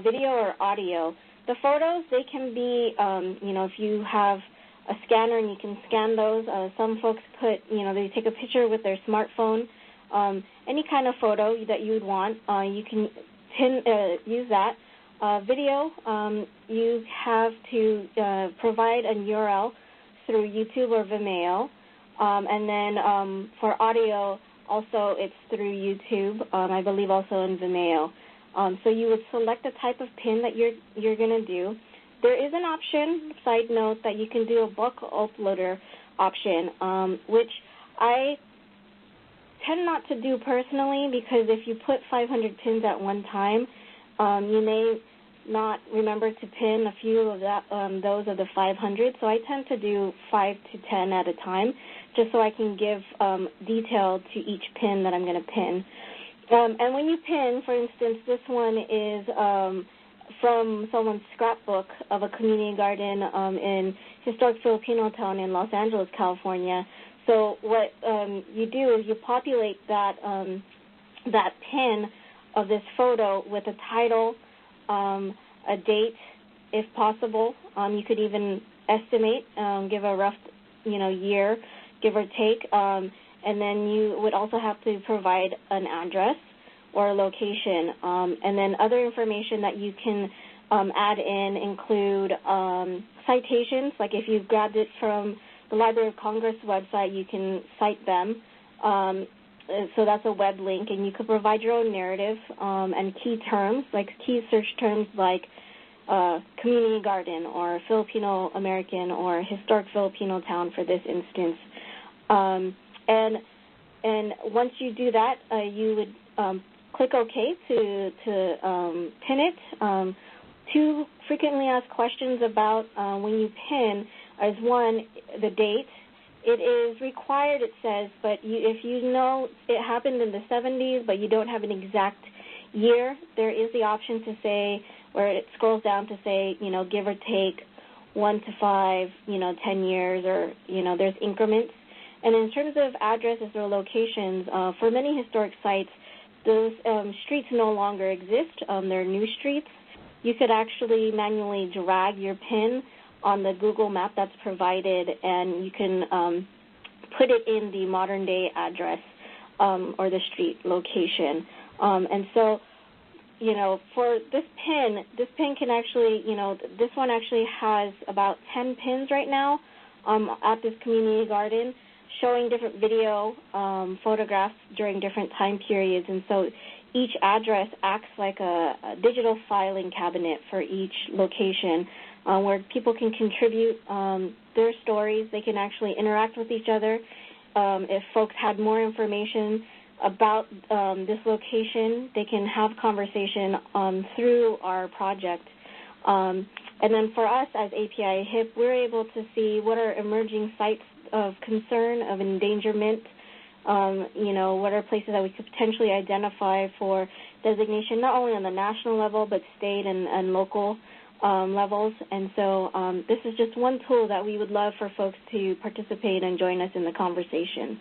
[SPEAKER 6] video, or audio. The photos, they can be, if you have a scanner and you can scan those. Some folks put, they take a picture with their smartphone. Any kind of photo that you would want, you can use that. Video, you have to provide a URL through YouTube or Vimeo. And then for audio, also it's through YouTube, I believe also in Vimeo. So you would select the type of pin that you're going to do. There is an option, side note, that you can do a bulk uploader option, which I tend not to do personally, because if you put 500 pins at one time, you may not remember to pin a few of those of the 500. So I tend to do 5 to 10 at a time, just so I can give detail to each pin that I'm going to pin. And when you pin, for instance, this one is from someone's scrapbook of a community garden in historic Filipino town in Los Angeles, California. So what you do is you populate that pin of this photo with a title, a date, if possible. You could even estimate, give a rough, year, give or take, and then you would also have to provide an address or a location. And then other information that you can add in include citations, like if you've grabbed it from the Library of Congress website, you can cite them. So that's a web link, and you could provide your own narrative and key terms, like key search terms like community garden or Filipino American or historic Filipino town for this instance. And once you do that, you would click OK to pin it. 2 frequently asked questions about when you pin is, one, the date. It is required, it says, but if you know it happened in the 70s but you don't have an exact year, there is the option to say, where it scrolls down to say, give or take 1 to 5, 10 years, or, there's increments. And in terms of addresses or locations, for many historic sites, those streets no longer exist. They're new streets. You could actually manually drag your pin on the Google map that's provided, and you can put it in the modern-day address or the street location. And so, for this pin can actually, this one actually has about 10 pins right now at this community garden, showing different video photographs during different time periods. And so each address acts like a digital filing cabinet for each location, where people can contribute their stories. They can actually interact with each other. If folks had more information about this location, they can have conversation through our project. And then for us as API HIP, we're able to see what are emerging sites of concern, of endangerment, what are places that we could potentially identify for designation, not only on the national level, but state and local levels. And so this is just one tool that we would love for folks to participate and join us in the conversation.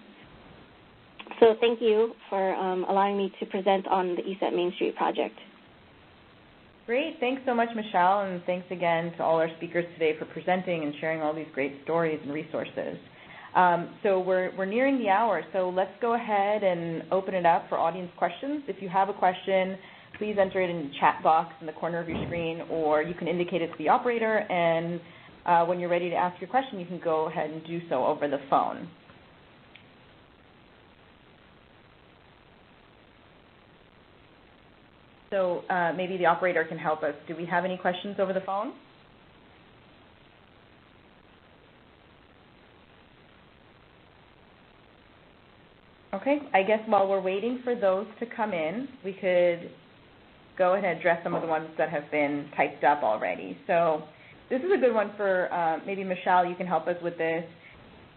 [SPEAKER 6] So thank you for allowing me to present on the ESET Main Street project.
[SPEAKER 2] Great. Thanks so much, Michelle, and thanks again to all our speakers today for presenting and sharing all these great stories and resources. So we're nearing the hour, so let's go ahead and open it up for audience questions. If you have a question, please enter it in the chat box in the corner of your screen, or you can indicate it to the operator, and when you're ready to ask your question, you can go ahead and do so over the phone. So maybe the operator can help us. Do we have any questions over the phone? Okay, I guess while we're waiting for those to come in, we could go ahead and address some of the ones that have been typed up already. So this is a good one for maybe Michelle, you can help us with this.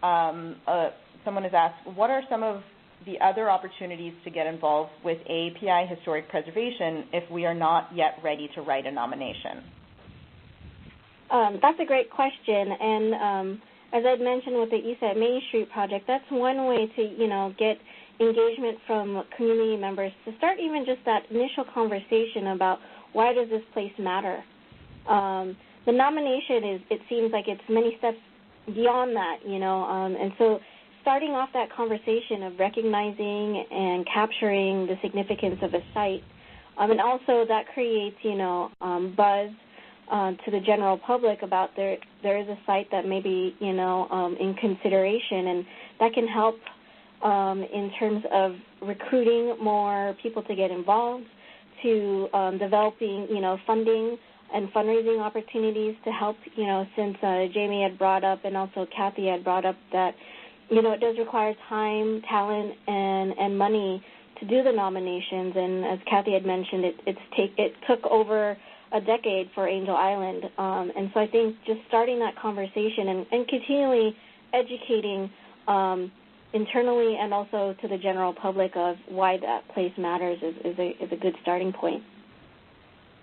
[SPEAKER 2] Someone has asked, what are some of the other opportunities to get involved with AAPI historic preservation if we are not yet ready to write a nomination?
[SPEAKER 6] That's a great question, and as I'd mentioned with the ESET Main Street project, that's one way to, get engagement from community members to start even just that initial conversation about why does this place matter. The nomination it seems like it's many steps beyond that, and so starting off that conversation of recognizing and capturing the significance of a site, and also that creates, buzz to the general public about there is a site that may be, in consideration, and that can help in terms of recruiting more people to get involved, to developing, funding and fundraising opportunities to help, since Jamie had brought up and also Kathy had brought up that it does require time, talent, and money to do the nominations. And as Kathy had mentioned, it took over a decade for Angel Island. And so I think just starting that conversation and continually educating internally and also to the general public of why that place matters is a good starting point.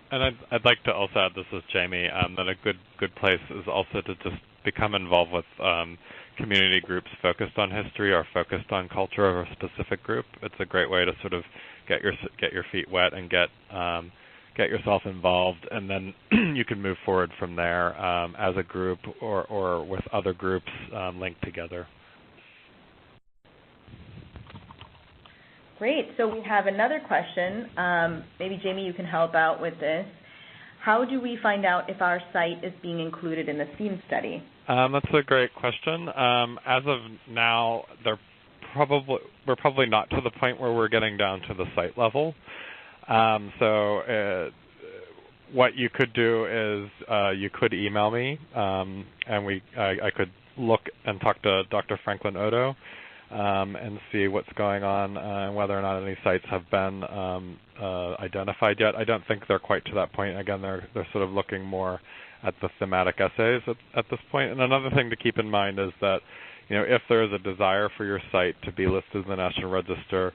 [SPEAKER 5] And I'd like to also add, this is Jamie, that a good place is also to just become involved with community groups focused on history or focused on culture of a specific group. It's a great way to sort of get your feet wet and get yourself involved, and then you can move forward from there as a group or with other groups linked together.
[SPEAKER 2] Great. So we have another question. Maybe, Jamie, you can help out with this. How do we find out if our site is being included in the theme study?
[SPEAKER 5] That's a great question. As of now, we're probably not to the point where we're getting down to the site level. So what you could do is you could email me, and I could look and talk to Dr. Franklin Odo and see what's going on and whether or not any sites have been identified yet. I don't think they're quite to that point. Again, they're sort of looking more at the thematic essays at this point. And another thing to keep in mind is that, if there is a desire for your site to be listed in the National Register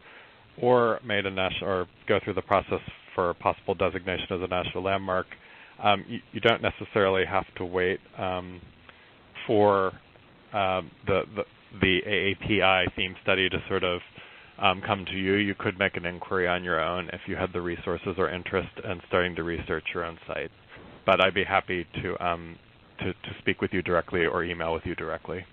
[SPEAKER 5] or made a national or go through the process for possible designation as a national landmark, you don't necessarily have to wait for the AAPI theme study to sort of come to you. You could make an inquiry on your own if you had the resources or interest in starting to research your own site. But I'd be happy to speak with you directly or email with you directly.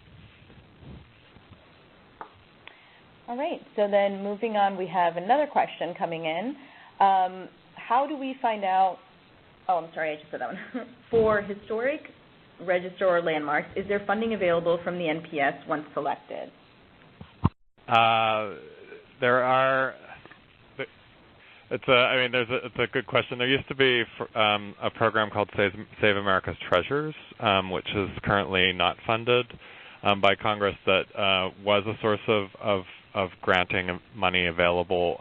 [SPEAKER 2] All right. So then moving on, we have another question coming in. How do we find out, I just said that one. For historic register or landmarks, is there funding available from the NPS once selected?
[SPEAKER 5] There are. It's a good question. There used to be a program called Save America's Treasures, which is currently not funded by Congress. That was a source of granting money available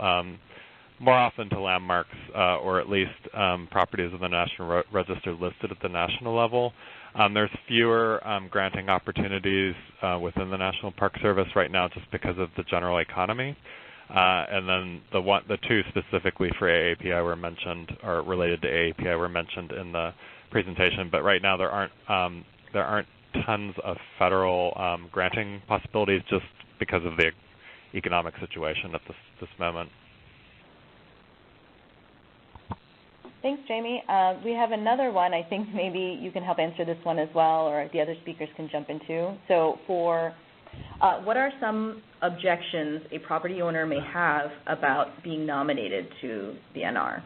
[SPEAKER 5] more often to landmarks or at least properties of the National Register listed at the national level. There's fewer granting opportunities within the National Park Service right now just because of the general economy. And then the two specifically for AAPI were mentioned, or related to AAPI were mentioned in the presentation. But right now there aren't tons of federal granting possibilities just because of the economic situation at this moment.
[SPEAKER 2] Thanks, Jamie. We have another one. I think maybe you can help answer this one as well, or the other speakers can jump in too. So for what are some objections a property owner may have about being nominated to the NR?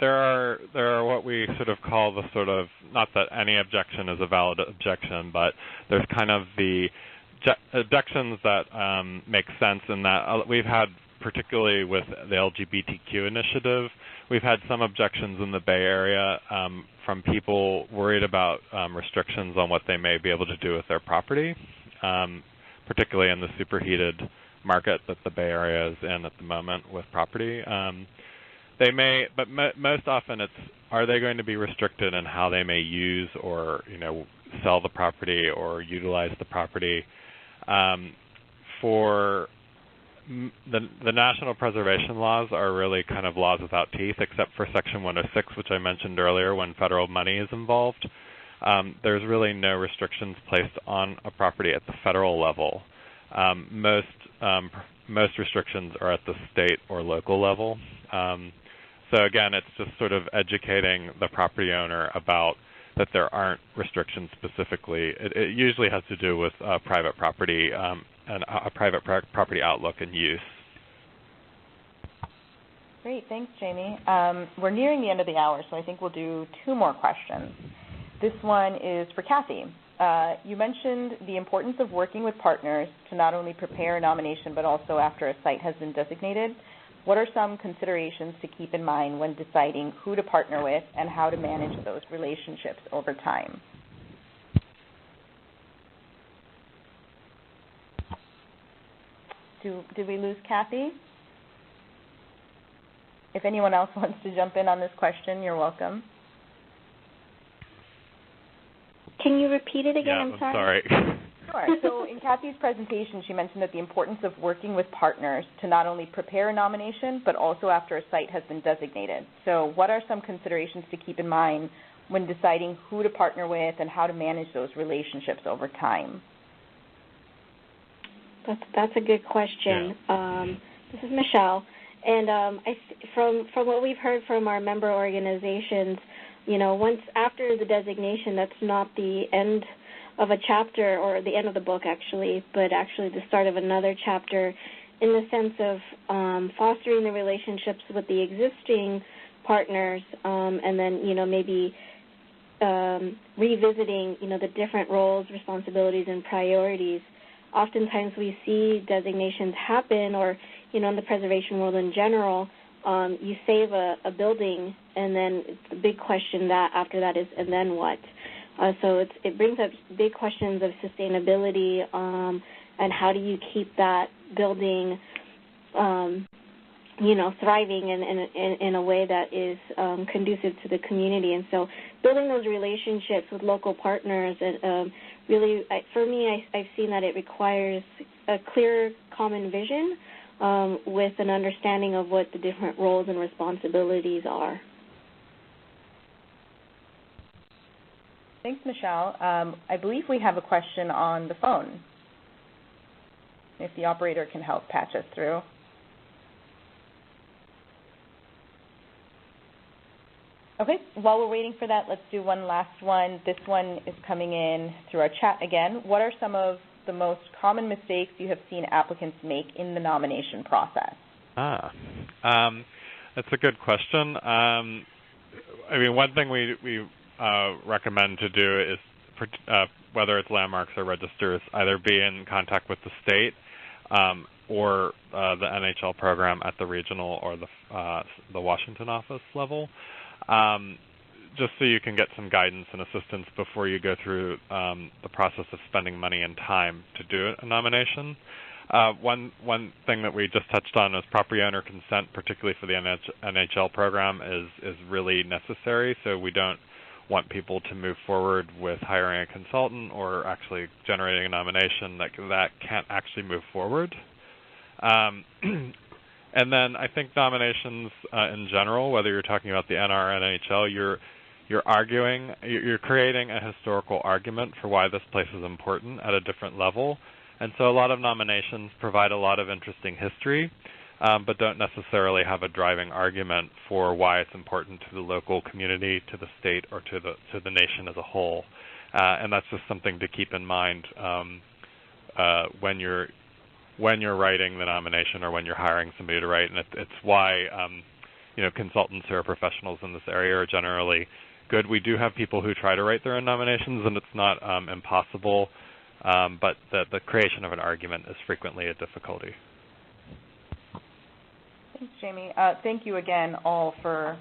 [SPEAKER 5] There are what we sort of call the sort of, not that any objection is a valid objection, but there's kind of the objections that make sense in that we've had, particularly with the LGBTQ initiative, we've had some objections in the Bay Area from people worried about restrictions on what they may be able to do with their property, particularly in the superheated market that the Bay Area is in at the moment with property. They may, but most often it's, are they going to be restricted in how they may use or, sell the property or utilize the property? For the national preservation laws are really kind of laws without teeth, except for Section 106, which I mentioned earlier, when federal money is involved. There's really no restrictions placed on a property at the federal level. Most restrictions are at the state or local level. So again, it's just sort of educating the property owner about that there aren't restrictions specifically. It usually has to do with private property and a private property outlook and use.
[SPEAKER 2] Great, thanks, Jamie. We're nearing the end of the hour, so I think we'll do two more questions. This one is for Kathy. You mentioned the importance of working with partners to not only prepare a nomination, but also after a site has been designated. What are some considerations to keep in mind when deciding who to partner with and how to manage those relationships over time? Did we lose Kathy? If anyone else wants to jump in on this question, you're welcome.
[SPEAKER 6] Can you repeat it again?
[SPEAKER 5] Yeah,
[SPEAKER 6] I'm sorry.
[SPEAKER 2] Sure. So in Kathy's presentation, she mentioned that the importance of working with partners to not only prepare a nomination, but also after a site has been designated. So what are some considerations to keep in mind when deciding who to partner with and how to manage those relationships over time?
[SPEAKER 6] That's a good question.
[SPEAKER 5] Yeah.
[SPEAKER 6] This is Michelle. And from what we've heard from our member organizations, once after the designation, that's not the end of a chapter or the end of the book, actually, but actually the start of another chapter in the sense of fostering the relationships with the existing partners and then, maybe revisiting, the different roles, responsibilities, and priorities. Oftentimes we see designations happen or, in the preservation world in general, you save a building and then the big question after that is, and then what? So it brings up big questions of sustainability and how do you keep that building, thriving in a way that is conducive to the community. And so building those relationships with local partners, really, for me, I've seen that it requires a clear common vision with an understanding of what the different roles and responsibilities are.
[SPEAKER 2] Thanks, Michelle. I believe we have a question on the phone. If the operator can help patch us through. Okay, while we're waiting for that, let's do one last one. This one is coming in through our chat again. What are some of the most common mistakes you have seen applicants make in the nomination process?
[SPEAKER 5] That's a good question. One thing we recommend to do is, whether it's landmarks or registers, either be in contact with the state or the NHL program at the regional or the Washington office level, just so you can get some guidance and assistance before you go through the process of spending money and time to do a nomination. One thing that we just touched on is property owner consent, particularly for the NHL program, is really necessary. So we don't want people to move forward with hiring a consultant or actually generating a nomination that can't actually move forward. And then I think nominations in general, whether you're talking about the NR or NHL, you're creating a historical argument for why this place is important at a different level. And so a lot of nominations provide a lot of interesting history, but don't necessarily have a driving argument for why it's important to the local community, to the state, or to the nation as a whole. And that's just something to keep in mind when you're writing the nomination or when you're hiring somebody to write. And it's why consultants who are professionals in this area are generally good. We do have people who try to write their own nominations, and it's not impossible, but the creation of an argument is frequently a difficulty.
[SPEAKER 2] Thanks, Jamie. Thank you again all for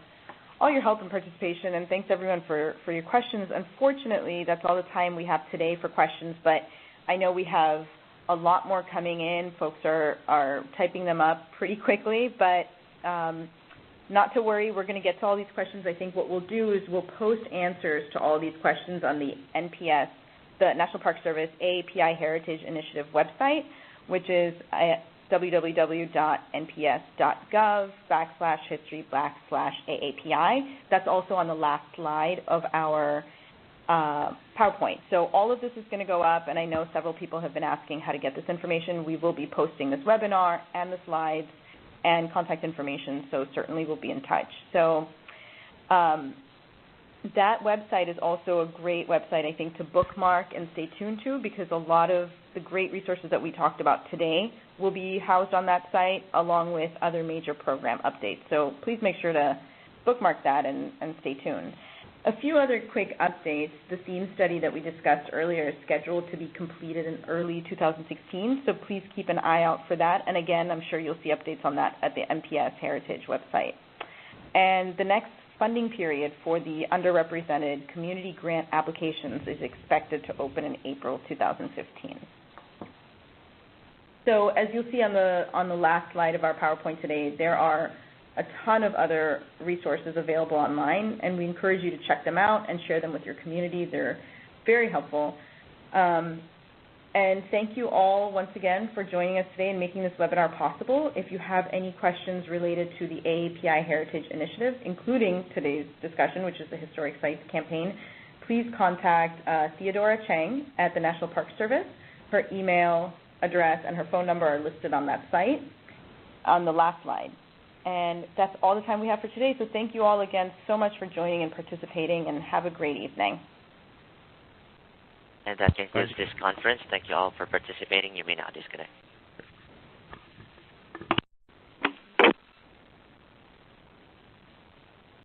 [SPEAKER 2] all your help and participation, and thanks everyone for your questions. Unfortunately, that's all the time we have today for questions, but I know we have a lot more coming in. Folks are typing them up pretty quickly, but not to worry. We're going to get to all these questions. I think what we'll do is we'll post answers to all these questions on the NPS, the National Park Service AAPI Heritage Initiative website, which is www.nps.gov/history/AAPI. That's also on the last slide of our PowerPoint. So all of this is going to go up, and I know several people have been asking how to get this information. We will be posting this webinar and the slides and contact information, so certainly we'll be in touch. So that website is also a great website, I think, to bookmark and stay tuned to, because a lot of the great resources that we talked about today will be housed on that site along with other major program updates. So please make sure to bookmark that and stay tuned. A few other quick updates. The theme study that we discussed earlier is scheduled to be completed in early 2016, so please keep an eye out for that. And again, I'm sure you'll see updates on that at the NPS Heritage website. And the next funding period for the underrepresented community grant applications is expected to open in April 2015. So as you'll see on the last slide of our PowerPoint today, there are a ton of other resources available online, and we encourage you to check them out and share them with your community. They're very helpful. And thank you all once again for joining us today and making this webinar possible. If you have any questions related to the AAPI Heritage Initiative, including today's discussion, which is the Historic Sites Campaign, please contact Theodora Chang at the National Park Service. Her email address and her phone number are listed on that site on the last slide. And that's all the time we have for today, so thank you all again so much for joining and participating, and have a great evening.
[SPEAKER 1] And that concludes this conference. Thank you all for participating. You may now disconnect.